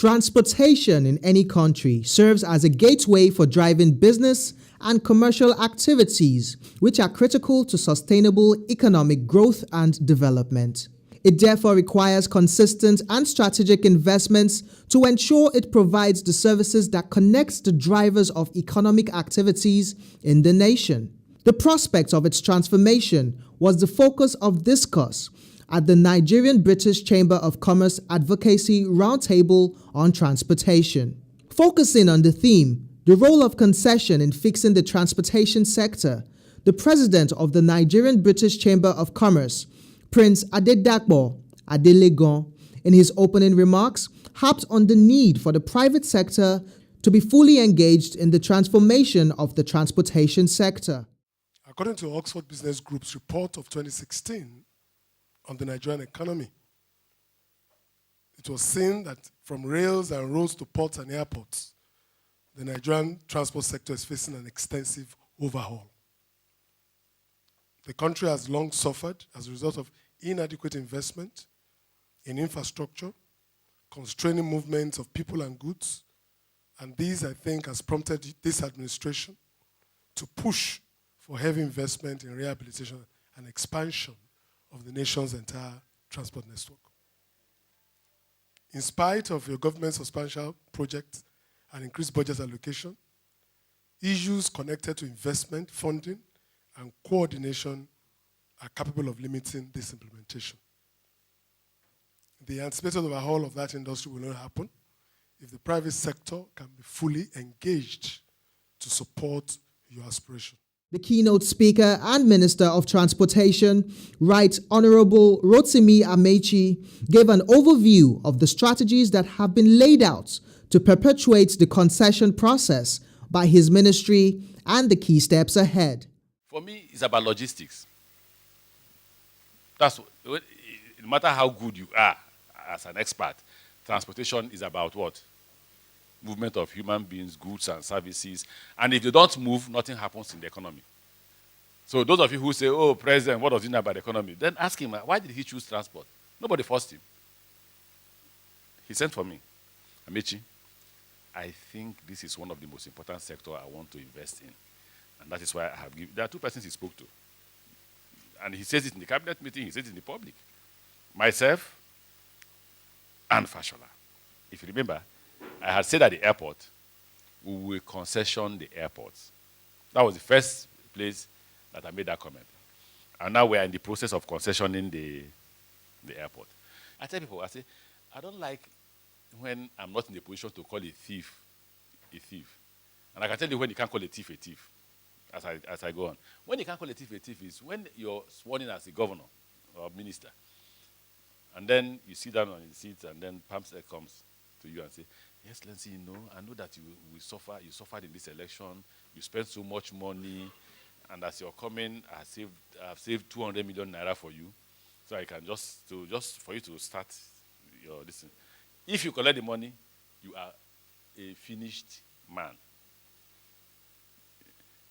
Transportation in any country serves as a gateway for driving business and commercial activities, which are critical to sustainable economic growth and development. It therefore requires consistent and strategic investments to ensure it provides the services that connects the drivers of economic activities in the nation. The prospect of its transformation was the focus of discourse at the Nigerian British Chamber of Commerce Advocacy Roundtable on Transportation. Focusing on the theme, the role of concession in fixing the transportation sector, the president of the Nigerian British Chamber of Commerce, Prince Adedakpo Adelegon, in his opening remarks, harped on the need for the private sector to be fully engaged in the transformation of the transportation sector. According to Oxford Business Group's report of 2016 on the Nigerian economy, it was seen that from rails and roads to ports and airports, the Nigerian transport sector is facing an extensive overhaul. The country has long suffered as a result of inadequate investment in infrastructure, constraining movements of people and goods, and these, I think, has prompted this administration to push for heavy investment in rehabilitation and expansion of the nation's entire transport network. In spite of your government's substantial projects and increased budget allocation, issues connected to investment, funding, and coordination are capable of limiting this implementation. The anticipated overhaul of that industry will not happen if the private sector can be fully engaged to support your aspiration. The keynote speaker and Minister of Transportation, Right Honorable Rotimi Amechi, gave an overview of the strategies that have been laid out to perpetuate the concession process by his ministry and the key steps ahead. For me, it's about logistics. No matter how good you are as an expert, transportation is about what? Movement of human beings, goods, and services. And if you don't move, nothing happens in the economy. So those of you who say, oh, President, what does he know about the economy? Then ask him, why did he choose transport? Nobody forced him. He sent for me. Amechi, I think this is one of the most important sectors I want to invest in. And that is why I have given. There are two persons he spoke to. And he says it in the cabinet meeting, he says it in the public. Myself and Fashola. If you remember, I had said at the airport, we will concession the airports. That was the first place that I made that comment. And now we are in the process of concessioning the airport. I tell people, I say, I don't like when I'm not in a position to call a thief a thief. And I can tell you when you can't call a thief as I go on. When you can't call a thief is when you're sworn in as a governor or minister. And then you sit down on your seat and then Pamsec comes to you and say, yes, Lency, I know that you suffered in this election, you spent so much money, and as you're coming, I've saved 200 million naira for you, so I can just for you to start your listen. If you collect the money, you are a finished man.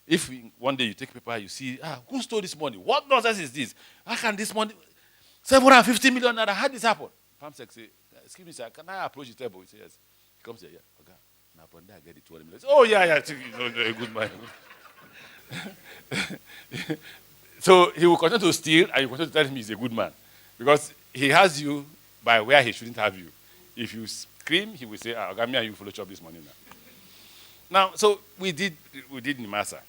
If one day you take paper, you see, who stole this money? What nonsense is this? How can this money, 750 million naira, how did this happen? Pamsec say, excuse me, sir, can I approach the table? He says, yes. He comes here, yeah, okay. Now, upon that, I get the 200 million. Oh, yeah, a good man. So he will continue to steal, and you continue to tell him he's a good man. Because he has you by where he shouldn't have you. If you scream, he will say, okay, me and you follow chop this money now. Now, so we did Nimasa.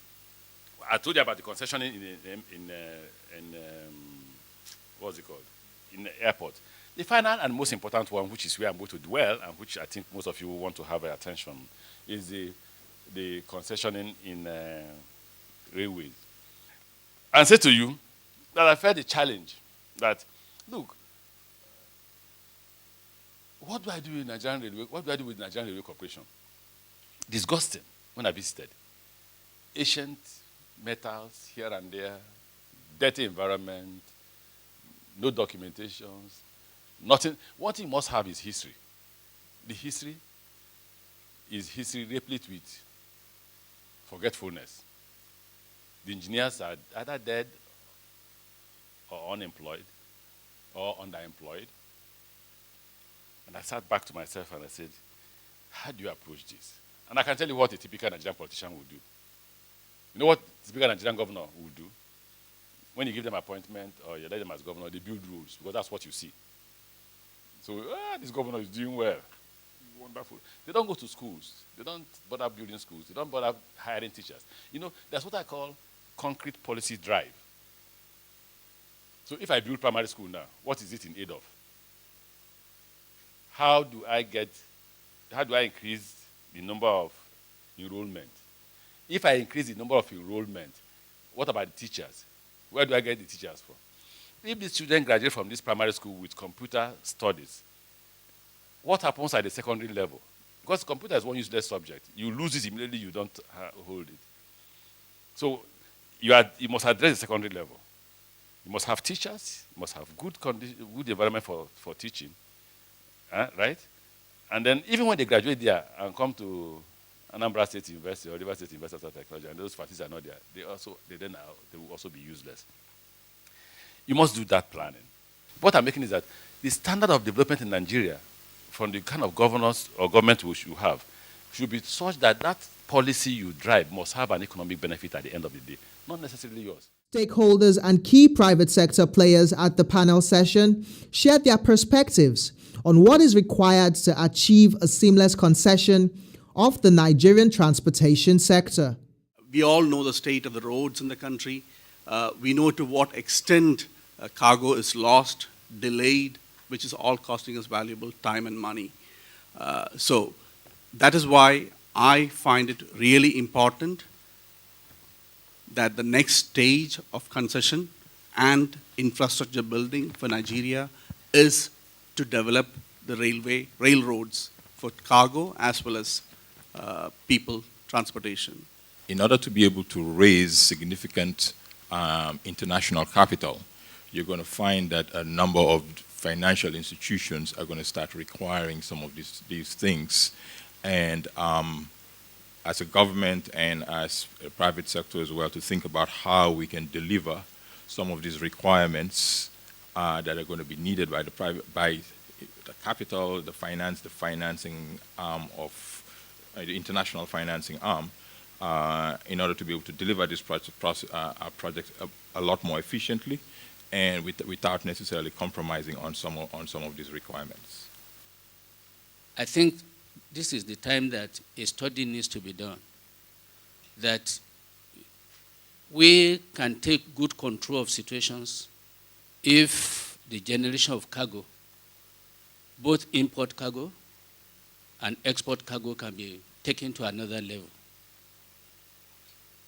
I told you about the concession in what's it called? In the airport. The final and most important one, which is where I'm going to dwell, and which I think most of you want to have attention, is the concessioning in railways. And say to you that I felt the challenge that, look, what do I do in Nigerian Railway? What do I do with Nigerian Railway Corporation? Disgusting when I visited. Ancient metals here and there, dirty environment, no documentations, nothing. One thing you must have is history. The history is history replete with forgetfulness. The engineers are either dead or unemployed or underemployed. And I sat back to myself and I said, How do you approach this? And I can tell you what a typical Nigerian politician would do. You know what a typical Nigerian governor would do? When you give them appointment or you elect them as governor, they build roads because that's what you see. So, this governor is doing well. Wonderful. They don't go to schools. They don't bother building schools. They don't bother hiring teachers. You know, that's what I call concrete policy drive. So if I build primary school now, what is it in aid of? How do I increase the number of enrollment? If I increase the number of enrollment, what about the teachers? Where do I get the teachers from? If these children graduate from this primary school with computer studies, what happens at the secondary level? Because computer is one useless subject. You lose it immediately, you don't hold it. So you must address the secondary level. You must have teachers, you must have good environment for teaching, right? And then even when they graduate there and come to Anambra State University or River State University of Technology, and those facilities are not there, they will also be useless. You must do that planning. What I'm making is that the standard of development in Nigeria, from the kind of governors or government we should have, should be such that that policy you drive must have an economic benefit at the end of the day, not necessarily yours. Stakeholders and key private sector players at the panel session shared their perspectives on what is required to achieve a seamless concession of the Nigerian transportation sector. We all know the state of the roads in the country. We know to what extent cargo is lost, delayed, which is all costing us valuable time and money. So that is why I find it really important that the next stage of concession and infrastructure building for Nigeria is to develop the railroads for cargo as well as people transportation. In order to be able to raise significant international capital, you're going to find that a number of financial institutions are going to start requiring some of these things. And as a government and as a private sector as well, to think about how we can deliver some of these requirements that are going to be needed by the capital, the financing arm of the international financing arm, in order to be able to deliver this project a lot more efficiently and without necessarily compromising on some of these requirements. I think this is the time that a study needs to be done, that we can take good control of situations if the generation of cargo, both import cargo and export cargo, can be taken to another level.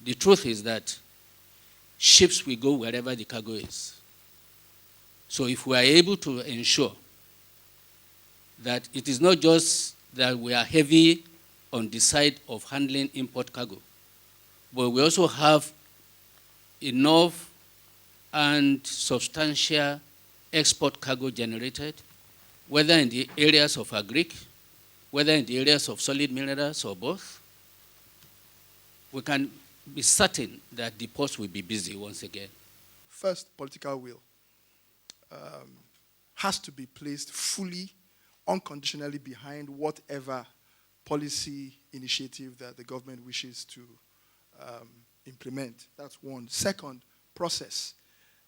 The truth is that ships will go wherever the cargo is. So if we are able to ensure that it is not just that we are heavy on the side of handling import cargo, but we also have enough and substantial export cargo generated, whether in the areas of agric, whether in the areas of solid minerals or both, we can be certain that the ports will be busy once again. First, political will has to be placed fully, unconditionally behind whatever policy initiative that the government wishes to implement. That's one. Second, process.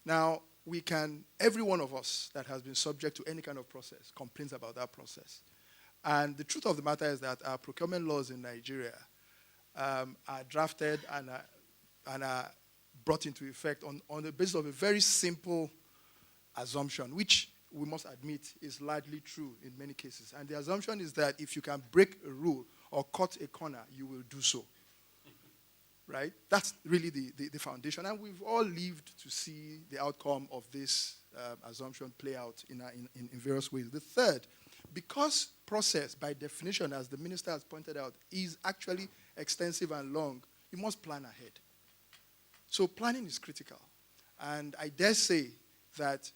Now, every one of us that has been subject to any kind of process complains about that process. And the truth of the matter is that our procurement laws in Nigeria are drafted and are brought into effect on the basis of a very simple assumption, which we must admit is largely true in many cases. And the assumption is that if you can break a rule or cut a corner, you will do so. Right? That's really the foundation. And we've all lived to see the outcome of this assumption play out in various ways. The third, because process, by definition, as the minister has pointed out, is actually extensive and long, you must plan ahead. So planning is critical. And I dare say that,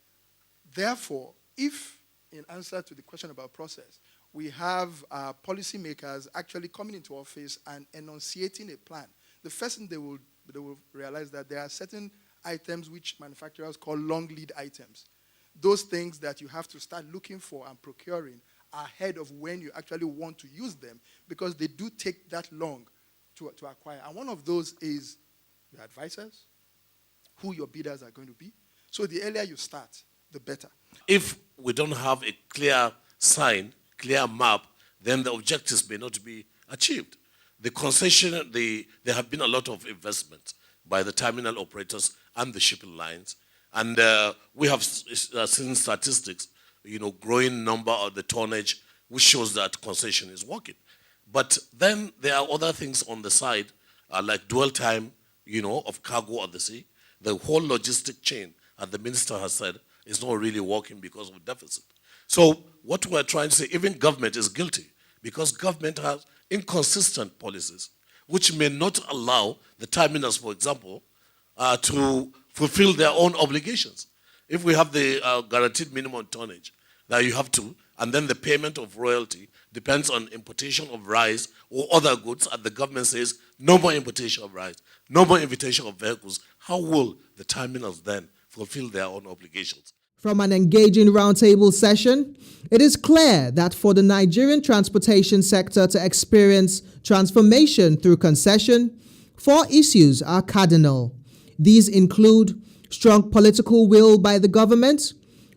therefore, if, in answer to the question about process, we have policymakers actually coming into office and enunciating a plan, the first thing they will realize that there are certain items which manufacturers call long lead items. Those things that you have to start looking for and procuring ahead of when you actually want to use them, because they do take that long to acquire. And one of those is your advisors, who your bidders are going to be. So the earlier you start, the better. If we don't have a clear sign, clear map, then the objectives may not be achieved. The concession, there have been a lot of investment by the terminal operators and the shipping lines. And we have seen statistics, growing number of the tonnage, which shows that concession is working. But then there are other things on the side, like dwell time, of cargo at the sea. The whole logistic chain, as the minister has said, is not really working because of deficit. So what we're trying to say, even government is guilty, because government has inconsistent policies, which may not allow the terminals, for example, to fulfill their own obligations. If we have the guaranteed minimum tonnage that you have to, and then the payment of royalty depends on importation of rice or other goods, and the government says no more importation of rice, no more importation of vehicles, how will the terminals then fulfill their own obligations? From an engaging roundtable session, it is clear that for the Nigerian transportation sector to experience transformation through concession, 4 issues are cardinal. These include strong political will by the government,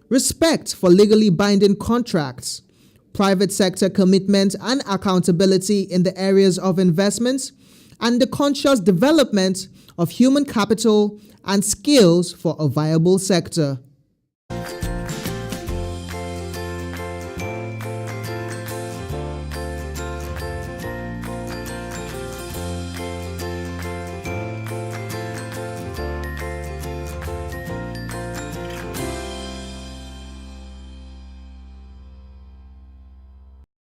respect for legally binding contracts, private sector commitment and accountability in the areas of investments, and the conscious development of human capital and skills for a viable sector.